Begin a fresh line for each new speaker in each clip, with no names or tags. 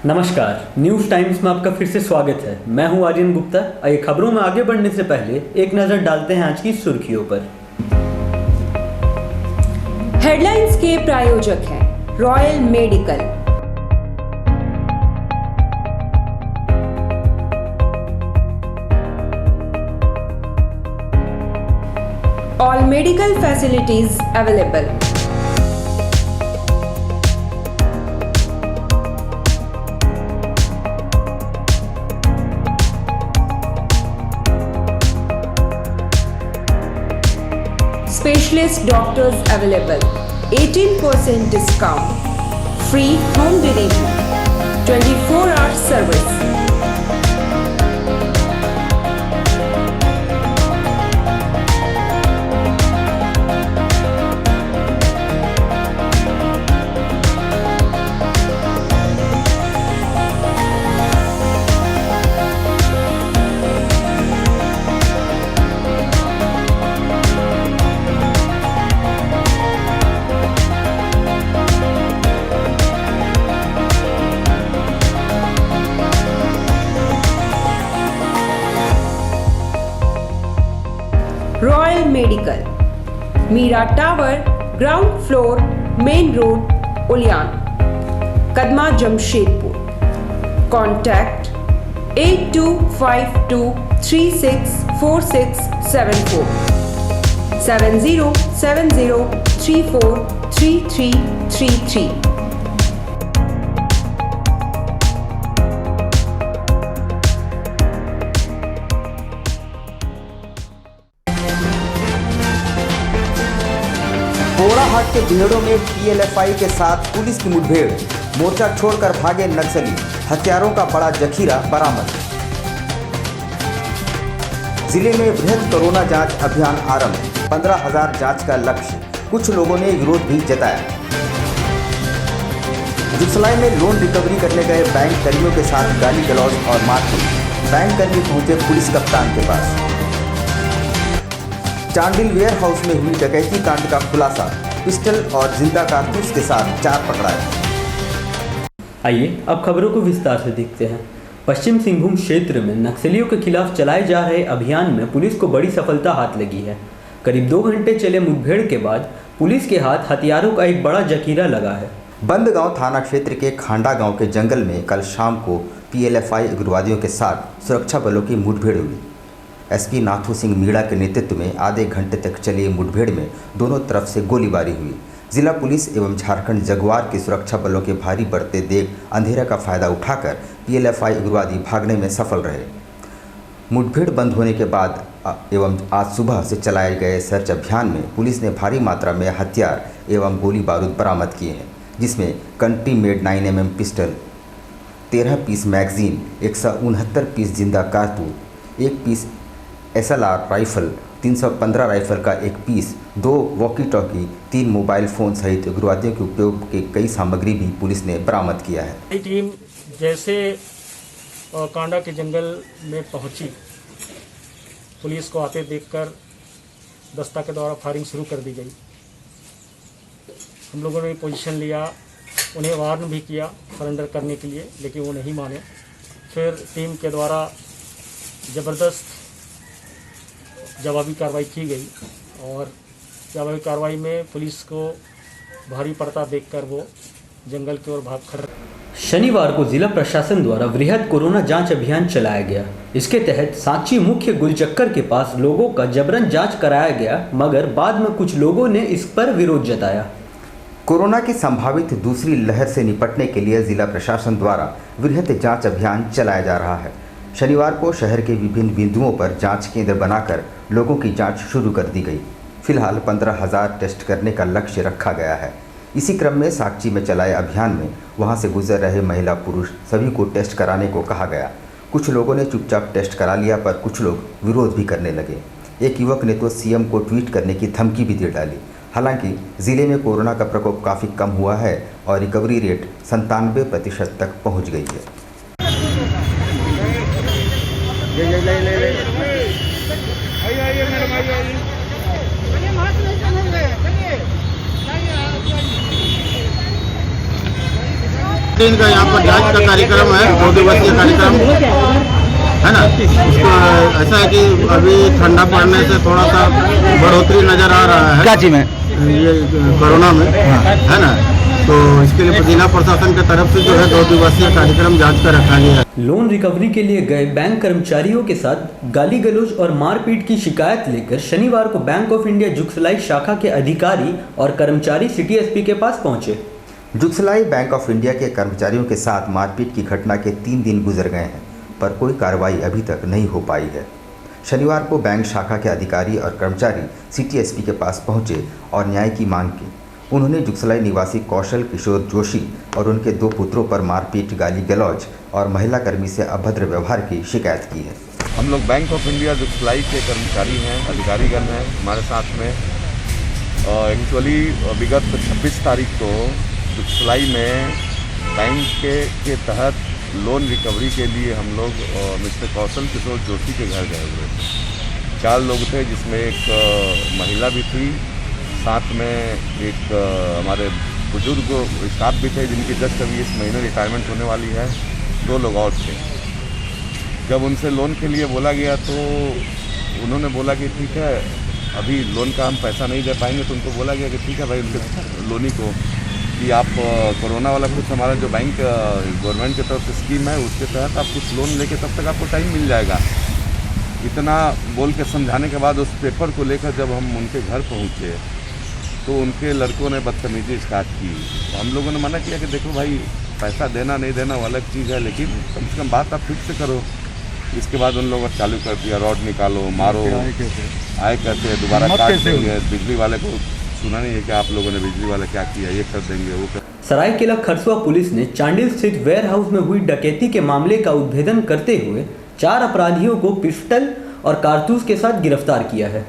नमस्कार, news times में आपका फिर से स्वागत है। मैं हूं आर्यन गुप्ता। आइए खबरों में आगे बढ़ने से पहले एक नज़र डालते हैं आज की सुर्खियों पर।
हेडलाइंस के प्रायोजक हैं royal medical. All medical facilities available. Specialist doctors available. 18% discount. Free home delivery. 24-hour service. Royal Medical, Meera tower, ground floor, main road, Uliyan, Kadma, Jamshedpur. Contact 8252364674 7070343333।
Borahat के बिहड़ों में पीएलएफआई के साथ पुलिस की मुठभेड़, मोर्चा छोड़कर भागे नक्सली, हथियारों का बड़ा जखीरा बरामद। जिले में बृहद कोरोना जांच अभियान आरंभ, 15,000 जांच का लक्ष्य, कुछ लोगों ने विरोध भी जताया। जुगसलाई में लोन रिकवरी करने गए बैंक कर्मियों के साथ गाली गलौज और मारपीट, बैंक कर्मी पहुंचे पुलिस कप्तान के पास। चांडिल वेयर हाउस में हुई डकैती कांड का खुलासा, पिस्टल और जिंदा कारतूस के साथ 4 पकड़ाए।
आइए अब खबरों को विस्तार से देखते हैं। पश्चिम सिंहभूम क्षेत्र में नक्सलियों के खिलाफ चलाए जा रहे अभियान में पुलिस को बड़ी सफलता हाथ लगी है। करीब 2 घंटे चले मुठभेड़ के बाद पुलिस के हाथ हथियारों का एक बड़ा जखीरा लगा है।
बंदगांव थाना क्षेत्र के खांडा गांव के जंगल में कल शाम को पीएलएफआई उग्रवादियों के साथ सुरक्षा बलों की मुठभेड़ हुई। एसपी नाथू सिंह मीणा के नेतृत्व में आधे घंटे तक चली मुठभेड़ में दोनों तरफ से गोलीबारी हुई। जिला पुलिस एवं झारखंड जगुआर की सुरक्षा बलों के भारी बढ़ते देख अंधेरा का फायदा उठाकर पीएलएफआई उग्रवादी भागने में सफल रहे। मुठभेड़ बंद होने के बाद एवं आज सुबह से चलाए गए सर्च अभियान में पुलिस ने भारी मात्रा में हथियार एवं गोली बारूद बरामद किए हैं, जिसमें country made 9mm pistol, 13 piece magazine, 169 piece जिंदा कारतूस, 1 पीस SLR राइफल, 315 राइफल का 1 piece, 2 walkie talkie, 3 mobile phone सहित उग्रवादियों के उपयोग के कई सामग्री भी पुलिस ने बरामद किया है।
टीम जैसे कांडा के जंगल में पहुंची, पुलिस को आते देखकर दस्ता के द्वारा फायरिंग शुरू कर दी गई। हम लोगों ने पोजीशन लिया, उन्हें वार्न भी किया सरेंडर करने के लिए, लेकिन वो नहीं माने। फिर टीम के द्वारा ज़बरदस्त जवाबी कार्रवाई की गई और जवाबी कार्रवाई में पुलिस को भारी पड़ता देखकर वो जंगल की ओर भाग खड़े।
शनिवार को जिला प्रशासन द्वारा वृहद कोरोना जांच अभियान चलाया गया। इसके तहत सांची मुख्य गुलचक्कर के पास लोगों का जबरन जांच कराया गया, मगर बाद में कुछ लोगों ने इस पर विरोध जताया।
कोरोना की संभावित दूसरी लहर से निपटने के लिए जिला प्रशासन द्वारा वृहद जांच अभियान चलाया जा रहा है। शनिवार को शहर के विभिन्न बिंदुओं पर जांच केंद्र बनाकर लोगों की जांच शुरू कर दी गई। फिलहाल 15,000 टेस्ट करने का लक्ष्य रखा गया है। इसी क्रम में साकची में चलाए अभियान में वहां से गुजर रहे महिला पुरुष सभी को टेस्ट कराने को कहा गया। कुछ लोगों ने चुपचाप टेस्ट करा लिया, पर कुछ लोग विरोध भी करने लगे। एक युवक ने तो सीएम को ट्वीट करने की धमकी भी दे डाली। हालांकि जिले में कोरोना का प्रकोप काफ़ी कम हुआ है और रिकवरी रेट 97% तक पहुँच गई है।
दिन का यहाँ पर जांच का कार्यक्रम है, 2 दिवसीय कार्यक्रम है ना। उसको ऐसा है कि अभी ठंडा पड़ने से थोड़ा सा बढ़ोतरी नजर आ रहा है।
क्या चीज में?
ये कोरोना में है ना, तो इसके लिए जिला प्रशासन की तरफ से जो है 2 दिवसीय कार्यक्रम जांच का रखा गया है।
लोन रिकवरी के लिए गए बैंक कर्मचारियों के साथ गाली गलौज और मारपीट की शिकायत लेकर शनिवार को बैंक ऑफ इंडिया जुगसलाई शाखा के अधिकारी और कर्मचारी सिटी एसपी के पास पहुंचे।
जुगसलाई बैंक ऑफ इंडिया के कर्मचारियों के साथ मारपीट की घटना के 3 दिन गुजर गए हैं, पर कोई कार्रवाई अभी तक नहीं हो पाई है। शनिवार को बैंक शाखा के अधिकारी और कर्मचारी सिटी एसपी के पास पहुंचे और न्याय की मांग की। उन्होंने जुगसलाई निवासी कौशल किशोर जोशी और उनके 2 पुत्रों पर मारपीट, गाली गलौज और महिला कर्मी से अभद्र व्यवहार की शिकायत की है।
हम लोग बैंक ऑफ इंडिया जुगसलाई के कर्मचारी हैं, अधिकारीगण हैं हमारे साथ में। एक्चुअली विगत 26 तारीख को जुगसलाई में बैंक के तहत लोन रिकवरी के लिए हम लोग मिस्टर कौशल किशोर जोशी के घर गए हुए थे। 4 लोग थे, जिसमें एक महिला भी थी, साथ में एक हमारे बुजुर्ग स्टाफ भी थे जिनकी जस्ट अभी इस महीने रिटायरमेंट होने वाली है। 2 लोग और थे। जब उनसे लोन के लिए बोला गया तो उन्होंने बोला कि ठीक है, अभी लोन का हम पैसा नहीं दे पाएंगे। तो उनको बोला गया कि ठीक है भाई, उनके लोनी को कि आप कोरोना वाला कुछ हमारा जो बैंक गवर्नमेंट की तरफ से स्कीम है उसके तहत आप कुछ लोन लेके तब तक आपको टाइम मिल जाएगा। इतना बोल के समझाने के बाद उस पेपर को लेकर जब हम उनके घर पहुँचे तो उनके लड़कों ने बदतमीजी स्टार्ट की। तो हम लोगों ने मना किया कि देखो भाई, पैसा देना नहीं देना वो अलग चीज़ है, लेकिन कम से कम बात आप ठीक से करो। इसके बाद उन लोगों ने चालू कर दिया, रॉड निकालो, मारो, आए कहते हैं दोबारा काट देंगे। बिजली वाले को सुना नहीं है कि आप लोगों ने बिजली वाला क्या किया, ये कर देंगे वो कर।
सरायकेला खरसुआ पुलिस ने चांडिल स्थित वेयर हाउस में हुई डकैती के मामले का उद्भेदन करते हुए 4 अपराधियों को पिस्टल और कारतूस के साथ गिरफ्तार किया है।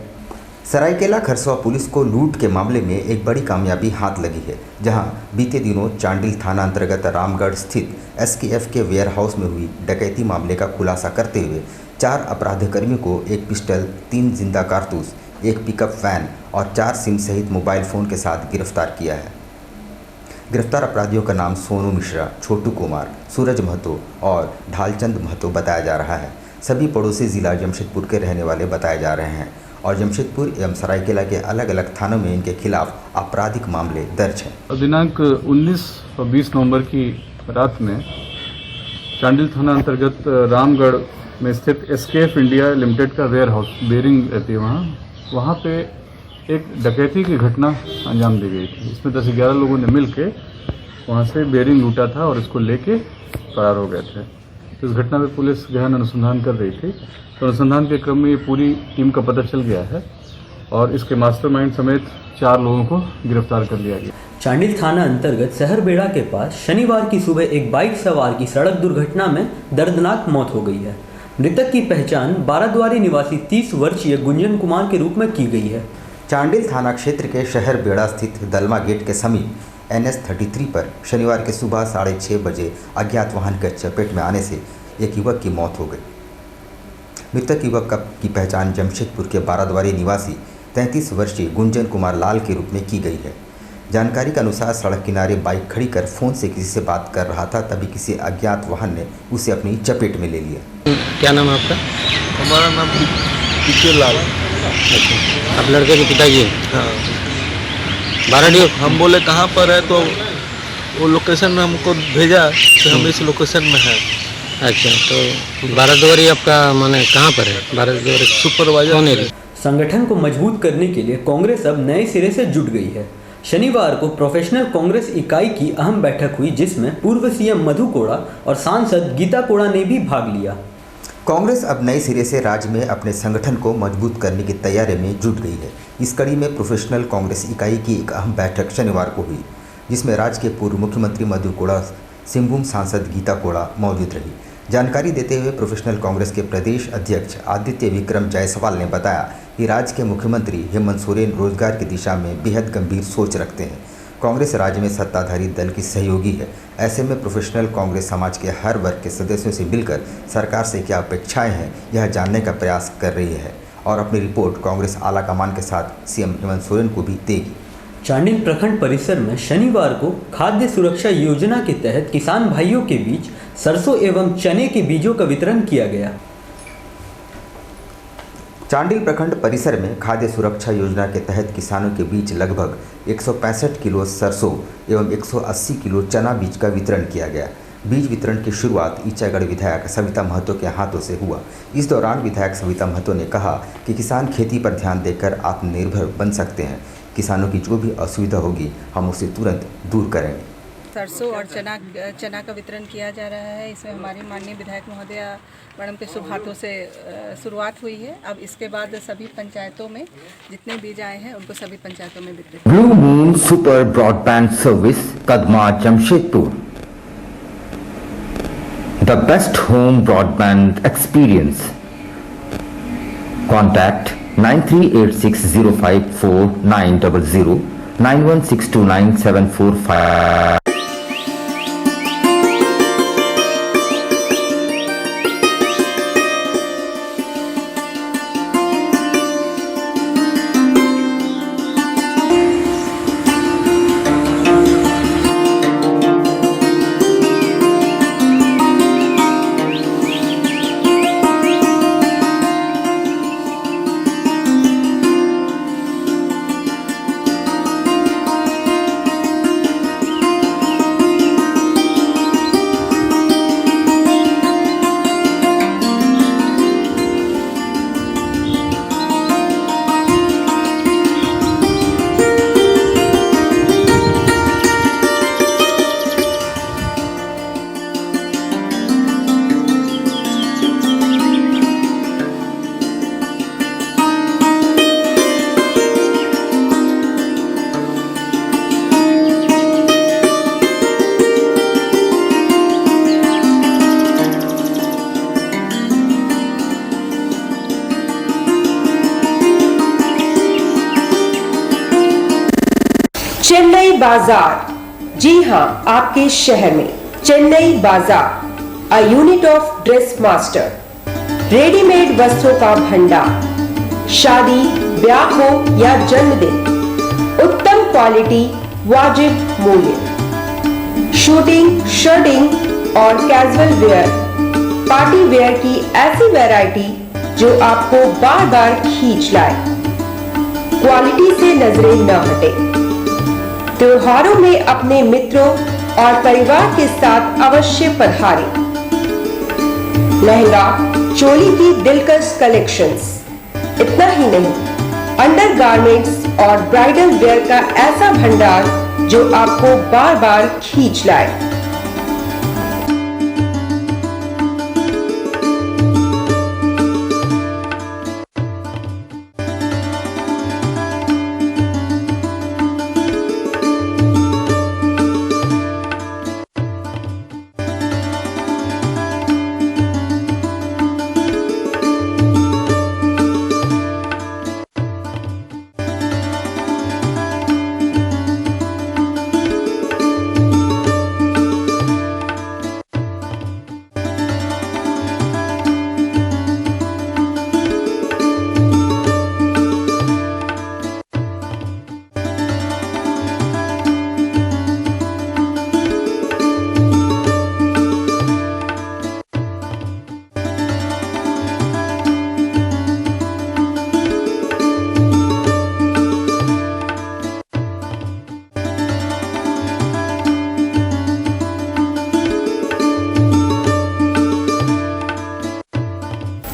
सरायकेला खरसुआ पुलिस को लूट के मामले में एक बड़ी कामयाबी हाथ लगी है, जहां बीते दिनों चांडिल थाना अंतर्गत रामगढ़ स्थित एसकेएफ के वेयर हाउस में हुई डकैती मामले का खुलासा करते हुए 4 अपराधकर्मियों को 1 पिस्टल, 3 जिंदा कारतूस, 1 पिकअप वैन और 4 सिम सहित मोबाइल फ़ोन के साथ गिरफ्तार किया है। गिरफ्तार अपराधियों का नाम सोनू मिश्रा, छोटू कुमार, सूरज महतो और ढालचंद महतो बताया जा रहा है। सभी पड़ोसी जिला जमशेदपुर के रहने वाले बताए जा रहे हैं और जमशेदपुर एवं सरायकेला के अलग अलग थानों में इनके खिलाफ आपराधिक मामले दर्ज हैं।
दिनांक 19 और 20 नवंबर की रात में चांडिल थाना अंतर्गत रामगढ़ में स्थित एसकेएफ इंडिया लिमिटेड का वेयर हाउस बेरिंग रहती है, वहाँ पे एक डकैती की घटना अंजाम दी गई थी। इसमें 10-11 लोगों ने मिल के वहाँ से बेरिंग लूटा था और इसको लेके फरार हो गए थे। तो इस घटना में पुलिस गहन अनुसंधान कर रही थी। तो अनुसंधान के क्रम में ये पूरी टीम का पता चल गया है और इसके मास्टरमाइंड समेत 4 लोगों को गिरफ्तार कर लिया गया।
चांडिल थाना अंतर्गत सहरबेड़ा के पास शनिवार की सुबह एक बाइक सवार की सड़क दुर्घटना में दर्दनाक मौत हो गई है। मृतक की पहचान बाराद्वारी निवासी 30 वर्षीय गुंजन कुमार के रूप में की गई है।
चांडिल थाना क्षेत्र के शहरबेड़ा स्थित दलमा गेट के समीप NS-33 पर शनिवार के सुबह 6:30 बजे अज्ञात वाहन के चपेट में आने से एक युवक की मौत हो गई। मृतक युवक की पहचान जमशेदपुर के बाराद्वारी निवासी 33 वर्षीय गुंजन कुमार लाल के रूप में की गई है। जानकारी के अनुसार सड़क किनारे बाइक खड़ी कर फोन से किसी से बात कर रहा था, तभी किसी अज्ञात वाहन ने उसे अपनी चपेट में ले लिया।
क्या नाम है आपका?
हमारा नाम पीके लाल।
आप लड़के के पिताजी हैं?
हाँ,
बाराडियो।
हम बोले कहाँ पर है, तो वो लोकेशन में हमको भेजा कि हम इस लोकेशन में हैं।
अच्छा, तो बाराद्वारी आपका माने कहाँ पर है? बाराद्वारी
सुपरवाइजर
कौन एरिया?
संगठन को मजबूत करने के लिए कांग्रेस अब नए सिरे से जुट गई है। शनिवार को प्रोफेशनल कांग्रेस इकाई की अहम बैठक हुई, जिसमें पूर्व सीएम मधु कोड़ा और सांसद गीता कोड़ा ने भी भाग लिया।
कांग्रेस अब नए सिरे से राज्य में अपने संगठन को मजबूत करने की तैयारी में जुट गई है। इस कड़ी में प्रोफेशनल कांग्रेस इकाई की एक अहम बैठक शनिवार को हुई, जिसमें राज्य के पूर्व मुख्यमंत्री मधु कोड़ा, सिंहभूम सांसद गीता कोड़ा मौजूद रही। जानकारी देते हुए प्रोफेशनल कांग्रेस के प्रदेश अध्यक्ष आदित्य विक्रम जायसवाल ने बताया कि राज्य के मुख्यमंत्री हेमंत सोरेन रोजगार की दिशा में बेहद गंभीर सोच रखते हैं। कांग्रेस राज्य में सत्ताधारी दल की सहयोगी है। ऐसे में प्रोफेशनल कांग्रेस समाज के हर वर्ग के सदस्यों से मिलकर सरकार से क्या अपेक्षाएं हैं, यह जानने का प्रयास कर रही है और अपनी रिपोर्ट कांग्रेस आला कमान के साथ सीएम हेमंत सोरेन को भी देगी।
चांडिल प्रखंड परिसर में शनिवार को खाद्य सुरक्षा योजना के तहत किसान भाइयों के बीच सरसों एवं चने के बीजों का वितरण किया गया।
चांडिल प्रखंड परिसर में खाद्य सुरक्षा योजना के तहत किसानों के बीच लगभग 165 किलो सरसों एवं 180 किलो चना बीज का वितरण किया गया। बीज वितरण की शुरुआत ईचागढ़ विधायक सविता महतो के हाथों से हुआ। इस दौरान विधायक सविता महतो ने कहा कि किसान खेती पर ध्यान देकर आत्मनिर्भर बन सकते हैं। किसानों की जो भी असुविधा होगी हम उसे तुरंत दूर करेंगे।
सरसों और चना का वितरण किया जा रहा है। इसमें हमारी माननीय विधायक महोदया मैडम के शुभ हाथों से शुरुआत हुई है। अब इसके बाद सभी पंचायतों में जितने बीज आए हैं उनको सभी पंचायतों में वितरित।
Blue moon super broadband service Kadma Jamshedpur, the best home broadband experience. Contact 9386054900 91629745.
Chennai बाजार, जी हां, आपके शहर में चेन्नई बाजार, a unit of dress master, readymade वस्त्रों का भंडार। शादी, ब्याह हो या जन्मदिन, उत्तम क्वालिटी, वाजिब मूल्य। शूटिंग, शर्टिंग और कैजुअल वेयर, पार्टी वेयर की ऐसी वैरायटी जो आपको बार बार खींच लाए। क्वालिटी से नजरें न हटे। त्योहारों में अपने मित्रों और परिवार के साथ अवश्य पधारें। लहंगा, चोली की दिलकश कलेक्शंस। इतना ही नहीं, अंडरगारमेंट्स और ब्राइडल वेयर का ऐसा भंडार जो आपको बार बार खींच लाए।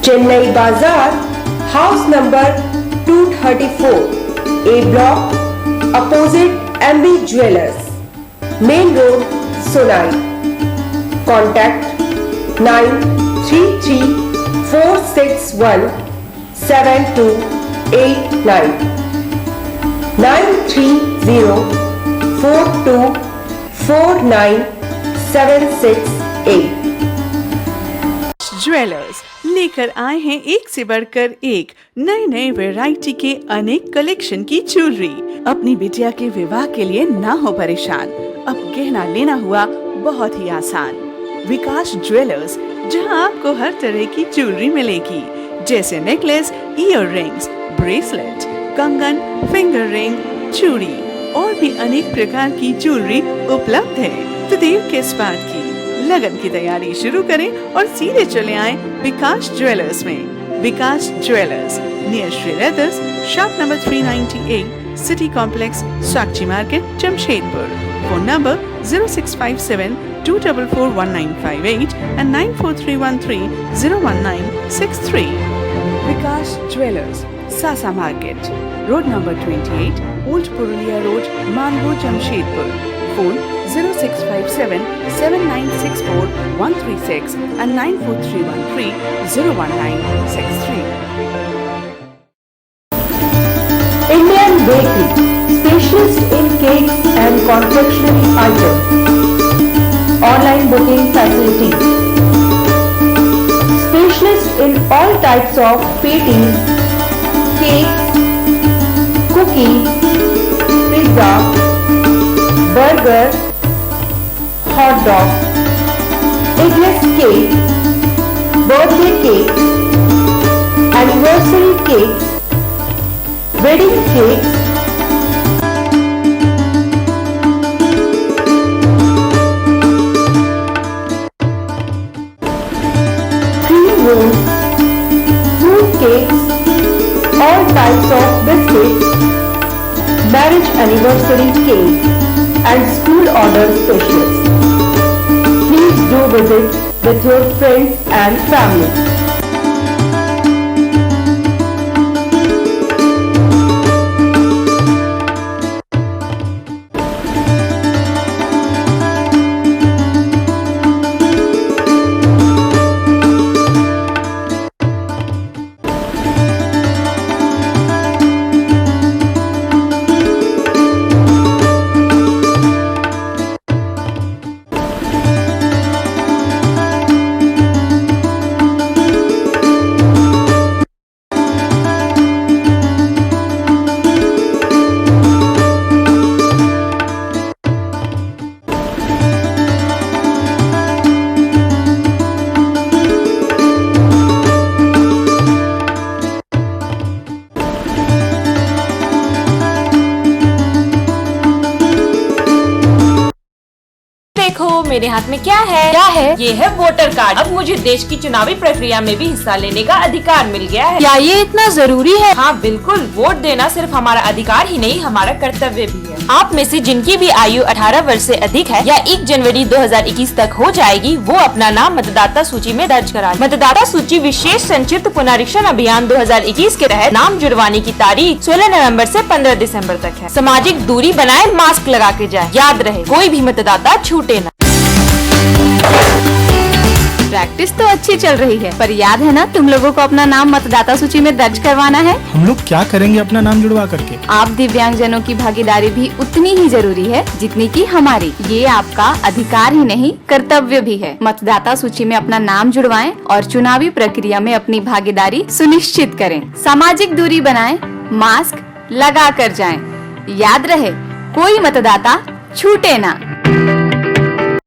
चेन्नई बाजार, house number 234, A block, opposite MB jewellers, main road, Sonai. Contact 9334617289 9304249768।
Jewellers लेकर आए हैं एक से बढ़कर एक नए नए वैरायटी के अनेक कलेक्शन की ज्वेलरी। अपनी बिटिया के विवाह के लिए ना हो परेशान, अब गहना लेना हुआ बहुत ही आसान। विकास ज्वेलर्स, जहां आपको हर तरह की ज्वेलरी मिलेगी, जैसे नेकलेस, ईयर रिंग्स, ब्रेसलेट, कंगन, फिंगर रिंग, चूड़ी और भी अनेक प्रकार की ज्वेलरी उपलब्ध है। तो देर किस बात की, लगन की तैयारी शुरू करें और सीधे चले आए विकास ज्वेलर्स में। Vikas jewellers near Shri leathers, shop number 398, city complex, Sakchi market, Jamshedpur. Phone number 0657-244-1958 and 94313-01963। Vikas jewellers, Sasa market, road number 28, old Purulia road, Mango, Jamshedpur. Phone 0657-7964-136 and 94313-01963।
Indian Bakery, specialist in cakes and confectionery items. Online booking facilities. Specialist in all types of patties, cakes, cookies, pizza, burger, hot dog, eggless cake, birthday cake, anniversary cakes, wedding cakes, cream rolls, fruit cakes, all types of biscuits, marriage anniversary cake and school order specials. Please do visit with your friends and family.
देखो मेरे हाथ में क्या है? ये है voter card. अब मुझे देश की चुनावी प्रक्रिया में भी हिस्सा लेने का अधिकार मिल गया है।
क्या ये इतना जरूरी है?
हाँ बिल्कुल, वोट देना सिर्फ हमारा अधिकार ही नहीं, हमारा कर्तव्य भी है। आप में से जिनकी भी आयु 18 वर्ष से अधिक है या 1 जनवरी 2021 तक हो जाएगी, वो अपना नाम मतदाता सूची में दर्ज करा। मतदाता सूची विशेष संक्षिप्त पुनरीक्षण अभियान 2021 के तहत नाम जुड़वाने की तारीख 16 नवंबर से 15 दिसंबर तक है। सामाजिक दूरी बनाए, मास्क लगा के जाए। याद रहे, कोई भी मतदाता छूटे न।
प्रैक्टिस तो अच्छी चल रही है, पर याद है ना तुम लोगों को अपना नाम मतदाता सूची में दर्ज करवाना है।
हम लोग क्या करेंगे अपना नाम जुड़वा करके?
आप दिव्यांगजनों की भागीदारी भी उतनी ही जरूरी है जितनी की हमारी। ये आपका अधिकार ही नहीं, कर्तव्य भी है। मतदाता सूची में अपना नाम जुड़वाएं और चुनावी प्रक्रिया में अपनी भागीदारी सुनिश्चित करें। सामाजिक दूरी बनाएं, मास्क लगा कर जाएं। याद रहे, कोई मतदाता छूटे ना।